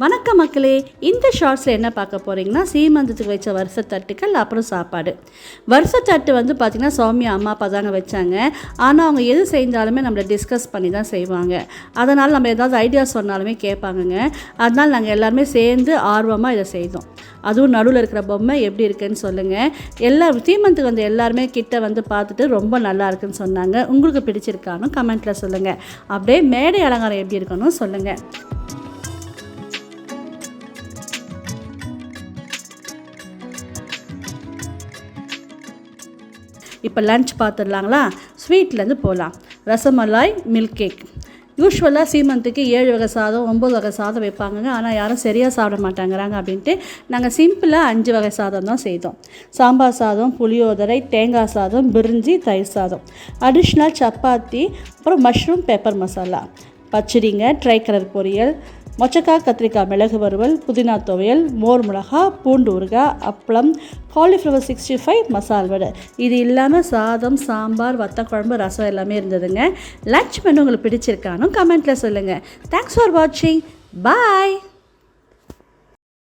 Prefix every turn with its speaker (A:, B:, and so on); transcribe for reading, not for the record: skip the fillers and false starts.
A: வணக்கம் மக்களே, இந்த ஷார்ட்ஸில் என்ன பார்க்க போகிறீங்கன்னா, சீமந்தத்துக்கு வச்ச வருஷத்தட்டுக்கள், அப்புறம் சாப்பாடு. வருஷத்தட்டு பார்த்திங்கன்னா சௌமியா அம்மா அப்பா தாங்க வச்சாங்க. ஆனால் அவங்க எது செஞ்சாலுமே நம்மளை டிஸ்கஸ் பண்ணி தான் செய்வாங்க. அதனால் நம்ம ஏதாவது ஐடியா சொன்னாலுமே கேட்பாங்கங்க. அதனால் நாங்கள் எல்லாருமே சேர்ந்து ஆர்வமாக இதை செய்தோம். அதுவும் நடுவில் இருக்கிற பொம்மை எப்படி இருக்குன்னு சொல்லுங்கள். சீமந்துக்கு எல்லாருமே கிட்ட பார்த்துட்டு ரொம்ப நல்லா இருக்குன்னு சொன்னாங்க. உங்களுக்கு பிடிச்சிருக்கான்னு கமெண்ட்டில் சொல்லுங்கள். அப்படியே மேடை அலங்காரம் எப்படி இருக்குன்னு சொல்லுங்கள். இப்போ லன்ச் பார்த்துடலாங்களா? ஸ்வீட்லேருந்து போகலாம். Rasmalai milk cake. யூஸ்வலாக சீமந்துக்கு 7 வகை சாதம் 9 வகை சாதம் வைப்பாங்கங்க. ஆனால் யாரும் சரியாக சாப்பிட மாட்டாங்கிறாங்க அப்படின்ட்டு நாங்கள் சிம்பிளாக 5 வகை சாதம் தான் செய்தோம். சாம்பார் சாதம், புளியோதரை, தேங்காய் சாதம், பிரிஞ்சி, தயிர் சாதம், அடிஷ்னல் சப்பாத்தி, அப்புறம் மஷ்ரூம் பெப்பர் மசாலா, பச்சடிங்க, ட்ரை கலர் பொரியல், மொச்சக்காய் கத்திரிக்காய் மிளகு வறுவல், புதினா துவையல், மோர் மிளகா, பூண்டு ஊறுகாய், அப்பளம், காலிஃப்ளவர் 65 மசால் வடை. இது இல்லாமல் சாதம், சாம்பார், வத்தக்குழம்பு, ரசம் எல்லாமே இருந்ததுங்க. லன்ச் மெனு உங்களுக்கு பிடிச்சிருக்கானு கமெண்ட்டில் சொல்லுங்கள். தேங்க்ஸ் ஃபார் வாட்சிங். பாய்.